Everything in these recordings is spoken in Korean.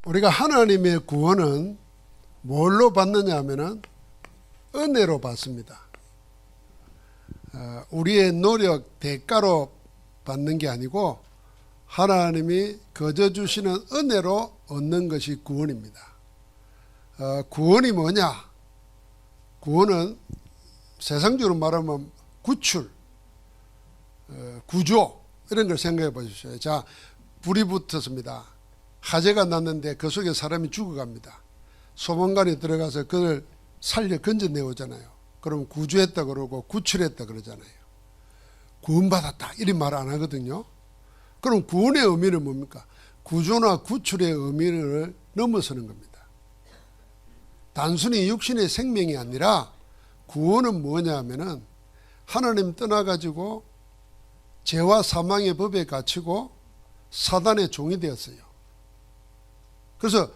우리가 하나님의 구원은 뭘로 받느냐 하면은 은혜로 받습니다. 우리의 노력, 대가로 받는 게 아니고 하나님이 거저 주시는 은혜로 얻는 것이 구원입니다. 구원이 뭐냐? 구원은 세상적으로 말하면 구출, 구조 이런 걸 생각해 보십시오. 자, 불이 붙었습니다. 화재가 났는데 그 속에 사람이 죽어갑니다. 소방관이 들어가서 그걸 살려 건져내오잖아요. 그럼 구조했다 그러고 구출했다 그러잖아요. 구원받았다 이런 말 안 하거든요. 그럼 구원의 의미는 뭡니까? 구조나 구출의 의미를 넘어서는 겁니다. 단순히 육신의 생명이 아니라 구원은 뭐냐 하면은 하나님 떠나가지고 죄와 사망의 법에 갇히고 사단의 종이 되었어요. 그래서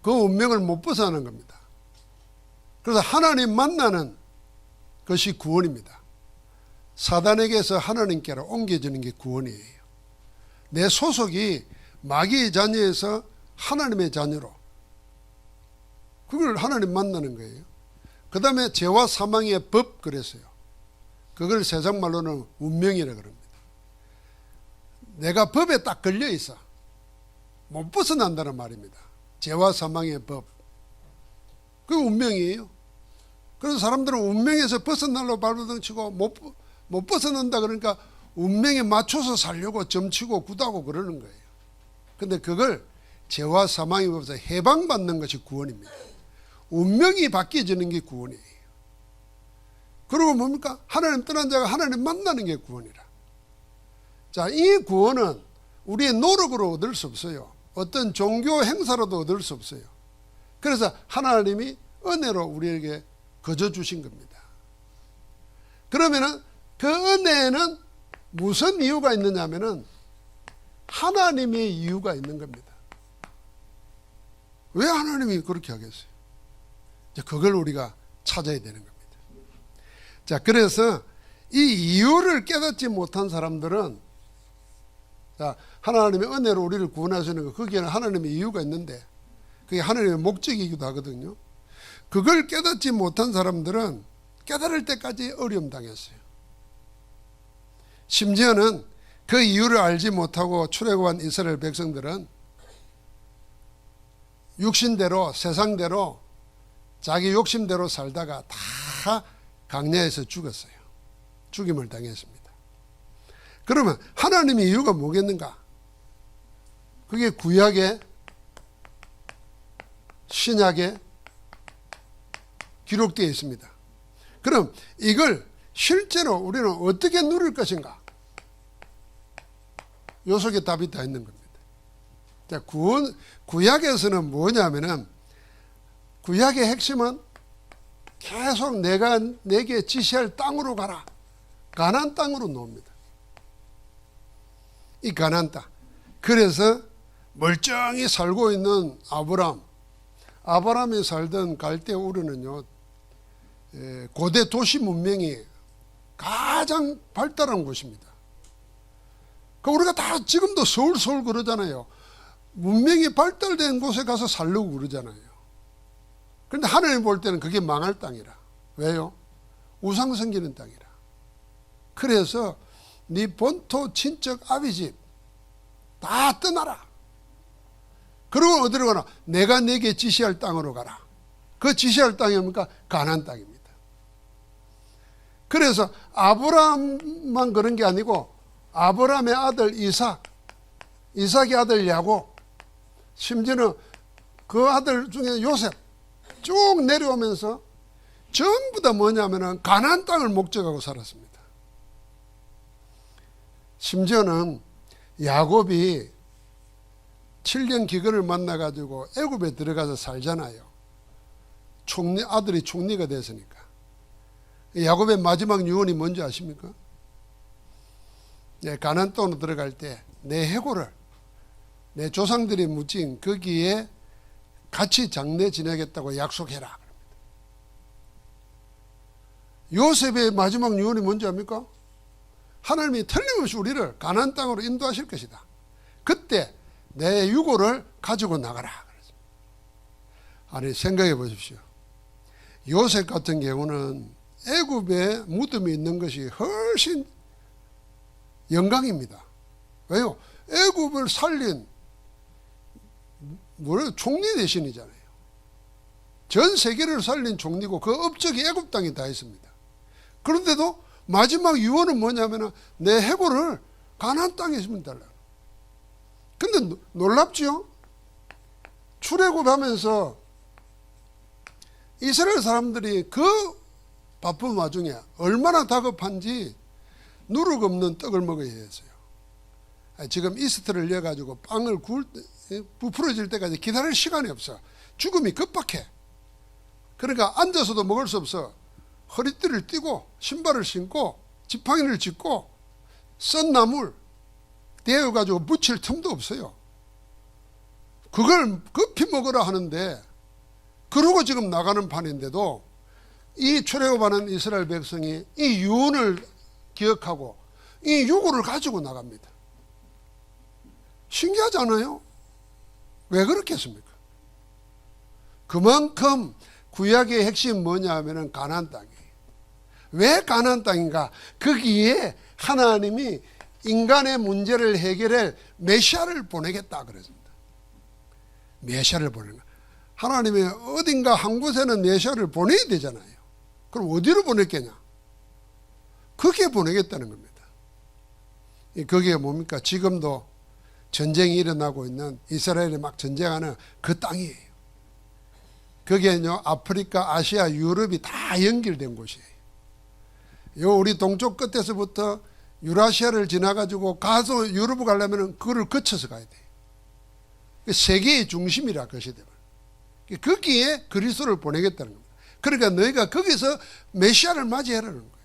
그 운명을 못 벗어나는 겁니다. 그래서 하나님 만나는 것이 구원입니다. 사단에게서 하나님께로 옮겨지는 게 구원이에요. 내 소속이 마귀의 자녀에서 하나님의 자녀로, 그걸 하나님 만나는 거예요. 그 다음에 죄와 사망의 법 그랬어요. 그걸 세상 말로는 운명이라 그럽니다. 내가 법에 딱 걸려 있어. 못 벗어난다는 말입니다. 죄와 사망의 법. 그게 운명이에요. 그래서 사람들은 운명에서 벗어나려고 발버둥치고 못 벗어난다 그러니까 운명에 맞춰서 살려고 점치고 굳하고 그러는 거예요. 근데 그걸 죄와 사망의 법에서 해방받는 것이 구원입니다. 운명이 바뀌어지는 게 구원이에요. 그리고 뭡니까? 하나님 떠난 자가 하나님 만나는 게 구원이라. 자, 이 구원은 우리의 노력으로 얻을 수 없어요. 어떤 종교 행사로도 얻을 수 없어요. 그래서 하나님이 은혜로 우리에게 거저 주신 겁니다. 그러면은 그 은혜에는 무슨 이유가 있느냐 하면은 하나님의 이유가 있는 겁니다. 왜 하나님이 그렇게 하겠어요? 그걸 우리가 찾아야 되는 겁니다. 자, 그래서 이 이유를 깨닫지 못한 사람들은, 자, 하나님의 은혜로 우리를 구원하시는 거, 거기에는 하나님의 이유가 있는데 그게 하나님의 목적이기도 하거든요. 그걸 깨닫지 못한 사람들은 깨달을 때까지 어려움 당했어요. 심지어는 그 이유를 알지 못하고 출애굽한 이스라엘 백성들은 육신대로, 세상대로, 자기 욕심대로 살다가 다 강야에서 죽었어요. 죽임을 당했습니다. 그러면 하나님의 이유가 뭐겠는가? 그게 구약에, 신약에 기록되어 있습니다. 그럼 이걸 실제로 우리는 어떻게 누릴 것인가? 요 속에 답이 다 있는 겁니다. 자, 구약에서는 뭐냐면은, 구약의 핵심은 계속 내가 내게 지시할 땅으로 가라. 가나안 땅으로 놓습니다. 이 가나안 땅. 그래서 멀쩡히 살고 있는 아브라함이 살던 갈대 우르는요, 고대 도시 문명이 가장 발달한 곳입니다. 우리가 다 지금도 서울 그러잖아요. 문명이 발달된 곳에 가서 살려고 그러잖아요. 그런데 하나님 볼 때는 그게 망할 땅이라. 왜요? 우상 섬기는 땅이라. 그래서 네 본토 친척 아비집 다 떠나라. 그리고 어디로 가나? 내가 네게 지시할 땅으로 가라. 그 지시할 땅이 뭡니까? 가나안 땅입니다. 그래서 아브라함만 그런 게 아니고 아브라함의 아들 이삭의 아들 야곱, 심지어는 그 아들 중에 요셉 쭉 내려오면서 전부 다 뭐냐면은 가나안 땅을 목적하고 살았습니다. 심지어는 야곱이 7년 기근을 만나가지고 애굽에 들어가서 살잖아요. 아들이 총리가 됐으니까. 야곱의 마지막 유언이 뭔지 아십니까? 가나안 땅으로 들어갈 때 내 해골을 내 조상들이 묻힌 거기에 같이 장래 지내겠다고 약속해라. 요셉의 마지막 유언이 뭔지 압니까? 하나님이 틀림없이 우리를 가나안 땅으로 인도하실 것이다. 그때 내 유고를 가지고 나가라. 아니, 생각해 보십시오. 요셉 같은 경우는 애굽에 무덤이 있는 것이 훨씬 영광입니다. 왜요? 애굽을 살린 총리 대신이잖아요. 전 세계를 살린 총리고 그 업적이 애굽 땅에 다 있습니다. 그런데도 마지막 유언은 뭐냐면 내 해골을 가나안 땅에 있으면 달라. 근데 놀랍죠? 출애굽하면서 이스라엘 사람들이 그 바쁜 와중에 얼마나 다급한지 누룩 없는 떡을 먹어야 했어요. 지금 이스트를 여가지고 빵을 구울 때, 부풀어질 때까지 기다릴 시간이 없어. 죽음이 급박해. 그러니까 앉아서도 먹을 수 없어. 허리띠를 띠고 신발을 신고 지팡이를 짚고 썬 나물 데워가지고 묻힐 틈도 없어요. 그걸 급히 먹으라 하는데, 그러고 지금 나가는 판인데도 이 출애굽하는 이스라엘 백성이 이 유언을 기억하고 이 요구를 가지고 나갑니다. 신기하지 않아요? 왜 그렇겠습니까? 그만큼 구약의 핵심이 뭐냐 하면은 가나안 땅이에요. 왜 가나안 땅인가? 거기에 하나님이 인간의 문제를 해결할 메시아를 보내겠다 그랬습니다. 메시아를 보내는 거예요. 하나님이 어딘가 한 곳에는 메시아를 보내야 되잖아요. 그럼 어디로 보냈겠냐? 거기에 보내겠다는 겁니다. 거기에 뭡니까? 지금도 전쟁이 일어나고 있는, 이스라엘이 막 전쟁하는 그 땅이에요. 거기에는요, 아프리카, 아시아, 유럽이 다 연결된 곳이에요. 요 우리 동쪽 끝에서부터 유라시아를 지나가지고 가서 유럽을 가려면 그거를 거쳐서 가야 돼요. 세계의 중심이라 그 시대는. 거기에 그리스도를 보내겠다는 겁니다. 그러니까 너희가 거기서 메시아를 맞이하라는 거예요.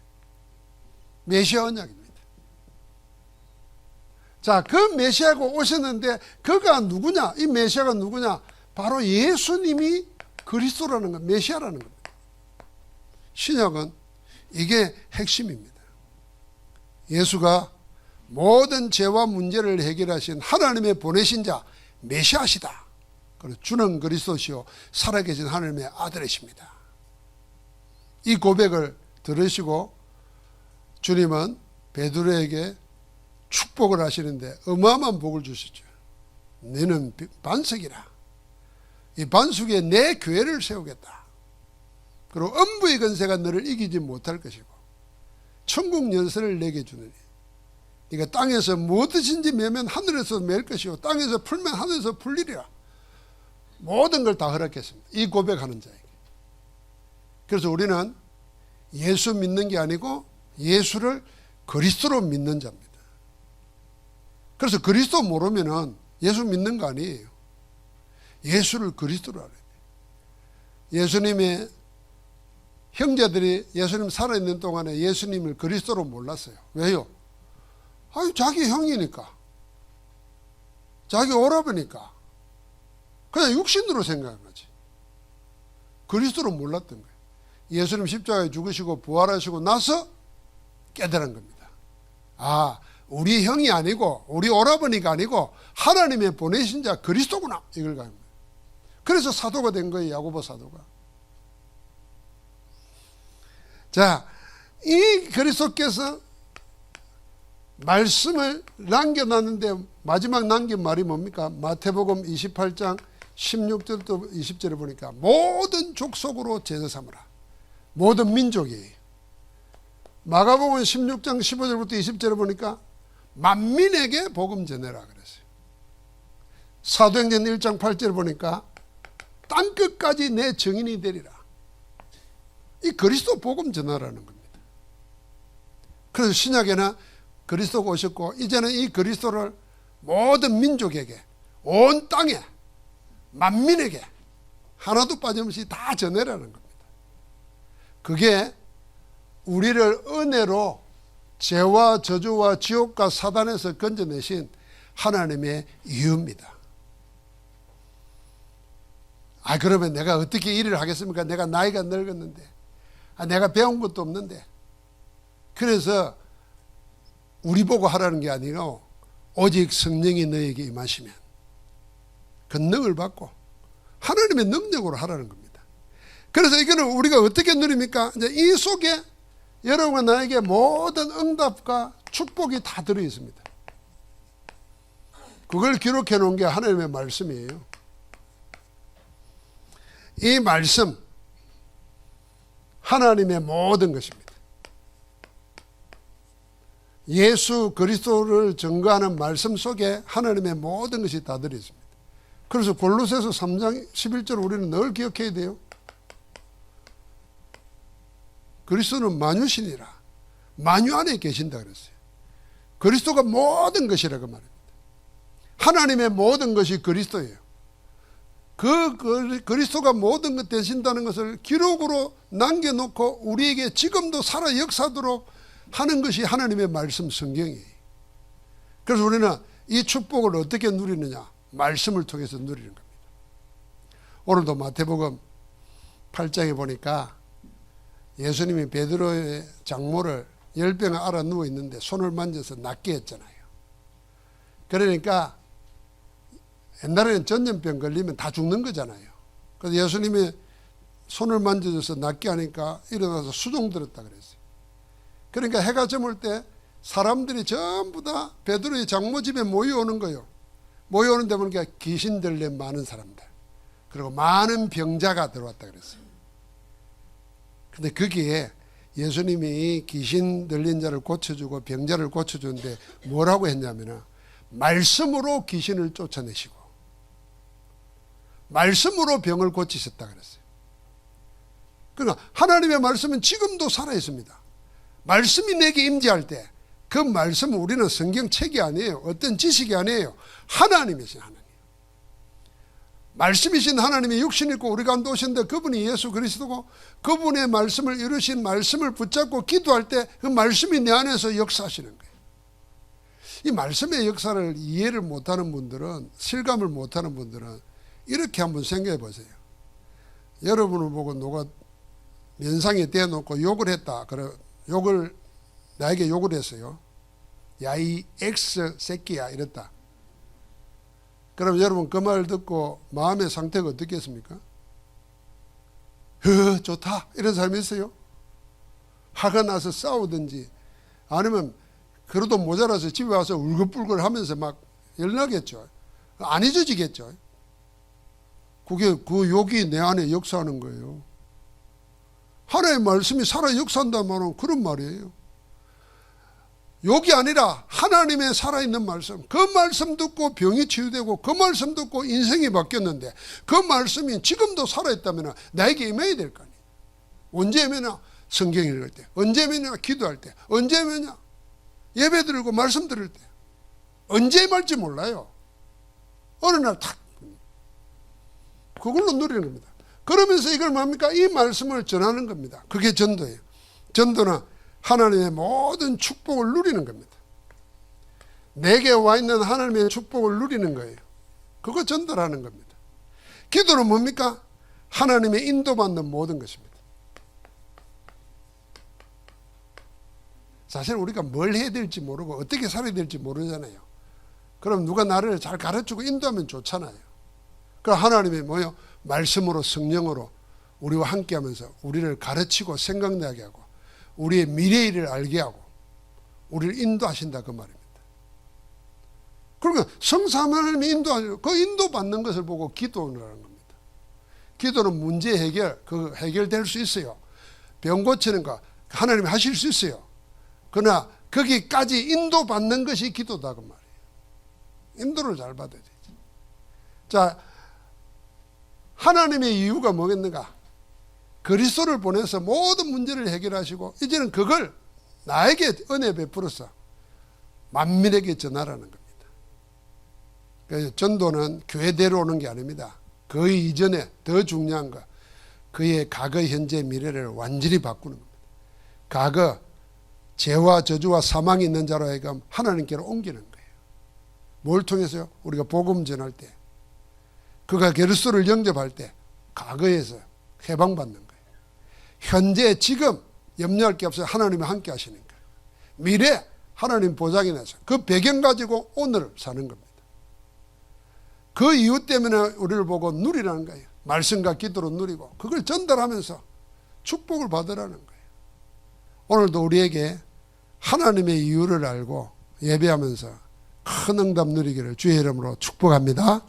메시아 언약입니다. 자, 그 메시아가 오셨는데 그가 누구냐? 이 메시아가 누구냐? 바로 예수님이 그리스도라는 것, 메시아라는 겁니다. 신약은 이게 핵심입니다. 예수가 모든 죄와 문제를 해결하신 하나님의 보내신 자, 메시아시다. 그리고 주는 그리스도시요 살아계신 하나님의 아들이십니다. 이 고백을 들으시고 주님은 베드로에게 축복을 하시는데 어마어마한 복을 주시죠. 너는 반석이라. 이 반석에 내 교회를 세우겠다. 그리고 음부의 권세가 너를 이기지 못할 것이고 천국 열쇠를 내게 주느니 네가 땅에서 무엇이든지 매면 하늘에서 맬 것이요 땅에서 풀면 하늘에서 풀리리라. 모든 걸 다 허락했습니다. 이 고백하는 자에게. 그래서 우리는 예수 믿는 게 아니고 예수를 그리스도로 믿는 자입니다. 그래서 그리스도 모르면은 예수 믿는 거 아니에요. 예수를 그리스도로 알아야 돼요. 예수님의 형제들이 예수님 살아있는 동안에 예수님을 그리스도로 몰랐어요. 왜요? 아니, 자기 형이니까. 자기 오라버니까. 그냥 육신으로 생각한 거지. 그리스도로 몰랐던 거예요. 예수님 십자가에 죽으시고 부활하시고 나서 깨달은 겁니다. 아, 우리 형이 아니고 우리 오라버니가 아니고 하나님의 보내신 자 그리스도구나. 이걸 가는 거예요. 그래서 사도가 된 거예요. 야고보 사도가. 자, 이 그리스도께서 말씀을 남겨놨는데 마지막 남긴 말이 뭡니까? 마태복음 28장 16절부터 20절에 보니까 모든 족속으로 제자 삼으라. 모든 민족이에요. 마가복음 16장 15절부터 20절에 보니까 만민에게 복음 전해라 그랬어요. 사도행전 1장 8절에 보니까 땅끝까지 내 증인이 되리라. 이 그리스도 복음 전하라는 겁니다. 그래서 신약에는 그리스도가 오셨고 이제는 이 그리스도를 모든 민족에게 온 땅에 만민에게 하나도 빠짐없이 다 전해라는 겁니다. 그게 우리를 은혜로 죄와 저주와 지옥과 사단에서 건져내신 하나님의 이유입니다. 아, 그러면 내가 어떻게 일을 하겠습니까? 내가 나이가 늙었는데, 내가 배운 것도 없는데. 그래서 우리 보고 하라는 게 아니고 오직 성령이 너에게 임하시면 권능을 받고 하나님의 능력으로 하라는 겁니다. 그래서 이거는 우리가 어떻게 누립니까? 이제 이 속에 여러분과 나에게 모든 응답과 축복이 다 들어 있습니다. 그걸 기록해 놓은 게 하나님의 말씀이에요. 이 말씀, 하나님의 모든 것입니다. 예수 그리스도를 증거하는 말씀 속에 하나님의 모든 것이 다 들어 있습니다. 그래서 골로새서 3장 11절 우리는 늘 기억해야 돼요. 그리스도는 만유신이라 만유 안에 계신다 그랬어요. 그리스도가 모든 것이라고 말합니다. 하나님의 모든 것이 그리스도예요. 그리스도가 모든 것 되신다는 것을 기록으로 남겨놓고 우리에게 지금도 살아 역사도록 하는 것이 하나님의 말씀 성경이에요. 그래서 우리는 이 축복을 어떻게 누리느냐? 말씀을 통해서 누리는 겁니다. 오늘도 마태복음 8장에 보니까 예수님이 베드로의 장모를 열병에 앓아 누워 있는데 손을 만져서 낫게 했잖아요. 그러니까 옛날에는 전염병 걸리면 다 죽는 거잖아요. 그래서 예수님이 손을 만져줘서 낫게 하니까 일어나서 수종 들었다 그랬어요. 그러니까 해가 저물 때 사람들이 전부 다 베드로의 장모 집에 모여오는 거예요. 모여오는데 보니까 귀신 들린 많은 사람들, 그리고 많은 병자가 들어왔다 그랬어요. 근데 거기에 예수님이 귀신 들린 자를 고쳐주고 병자를 고쳐주는데 뭐라고 했냐면은 말씀으로 귀신을 쫓아내시고 말씀으로 병을 고치셨다 그랬어요. 그러니까 하나님의 말씀은 지금도 살아있습니다. 말씀이 내게 임재할 때 그 말씀은 우리는 성경책이 아니에요. 어떤 지식이 아니에요. 하나님이신 하나님. 말씀이신 하나님이 육신 있고 우리 가운데 오셨는데 그분이 예수 그리스도고 그분의 말씀을 이루신 말씀을 붙잡고 기도할 때 그 말씀이 내 안에서 역사하시는 거예요. 이 말씀의 역사를 이해를 못하는 분들은, 실감을 못하는 분들은 이렇게 한번 생각해 보세요. 여러분을 보고 누가 면상에 대놓고 욕을 했다. 그래 나에게 욕을 했어요. 야, 이 X 새끼야 이랬다. 그럼 여러분 그 말 듣고 마음의 상태가 어떻겠습니까? 좋다 이런 사람이 있어요? 화가 나서 싸우든지 아니면 그래도 모자라서 집에 와서 울긋불긋 하면서 막 열나겠죠. 안 잊어지겠죠. 그게 그 욕이 내 안에 역사하는 거예요. 하나님의 말씀이 살아 역사한다는 말은 그런 말이에요. 욕이 아니라 하나님의 살아있는 말씀, 그 말씀 듣고 병이 치유되고 그 말씀 듣고 인생이 바뀌었는데 그 말씀이 지금도 살아있다면 나에게 임해야 될 거 아니에요. 언제 임하냐? 성경 읽을 때. 언제 임하냐? 기도할 때. 언제 임하냐? 예배 드리고 말씀 들을 때. 언제 임할지 몰라요. 어느 날 탁 그걸로 누리는 겁니다. 그러면서 이걸 뭡니까? 이 말씀을 전하는 겁니다. 그게 전도예요. 전도는 하나님의 모든 축복을 누리는 겁니다. 내게 와 있는 하나님의 축복을 누리는 거예요. 그거 전도라는 겁니다. 기도는 뭡니까? 하나님의 인도받는 모든 것입니다. 사실 우리가 뭘 해야 될지 모르고 어떻게 살아야 될지 모르잖아요. 그럼 누가 나를 잘 가르치고 인도하면 좋잖아요. 그럼 하나님이 뭐요? 말씀으로 성령으로 우리와 함께하면서 우리를 가르치고 생각나게 하고 우리의 미래를 알게 하고 우리를 인도하신다 그 말입니다. 그러니까 성삼 하나님이 인도하시고 그 인도받는 것을 보고 기도를 하는 겁니다. 기도는 문제 해결, 그 해결될 수 있어요. 병 고치는 거 하나님이 하실 수 있어요. 그러나 거기까지 인도받는 것이 기도다 그 말이에요. 인도를 잘 받아야 되죠. 자, 하나님의 이유가 뭐겠는가? 그리스도를 보내서 모든 문제를 해결하시고 이제는 그걸 나에게 은혜 베풀어서 만민에게 전하라는 겁니다. 그래서 전도는 교회대로 오는 게 아닙니다. 그 이전에 더 중요한 거 그의 과거, 현재, 미래를 완전히 바꾸는 겁니다. 과거 죄와 저주와 사망이 있는 자로 하여금 하나님께로 옮기는 거예요. 뭘 통해서요? 우리가 복음 전할 때 그가 그리스도를 영접할 때 과거에서 해방받는 거예요. 현재 지금 염려할 게 없어요. 하나님이 함께 하시는 거예요. 미래 하나님 보장해 놔서 그 배경 가지고 오늘을 사는 겁니다. 그 이유 때문에 우리를 보고 누리라는 거예요. 말씀과 기도로 누리고 그걸 전달하면서 축복을 받으라는 거예요. 오늘도 우리에게 하나님의 이유를 알고 예배하면서 큰 응답 누리기를 주의 이름으로 축복합니다.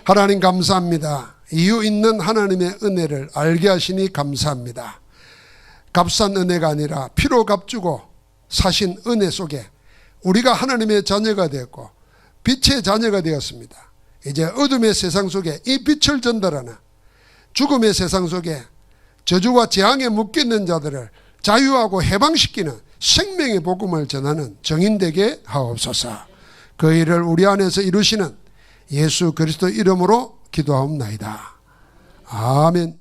하나님 감사합니다. 이유 있는 하나님의 은혜를 알게 하시니 감사합니다. 값싼 은혜가 아니라 피로 값주고 사신 은혜 속에 우리가 하나님의 자녀가 되었고 빛의 자녀가 되었습니다. 이제 어둠의 세상 속에 이 빛을 전달하는 죽음의 세상 속에 저주와 재앙에 묶여있는 자들을 자유하고 해방시키는 생명의 복음을 전하는 정인되게 하옵소서. 그 일을 우리 안에서 이루시는 예수 그리스도 이름으로 기도하옵나이다. 아멘.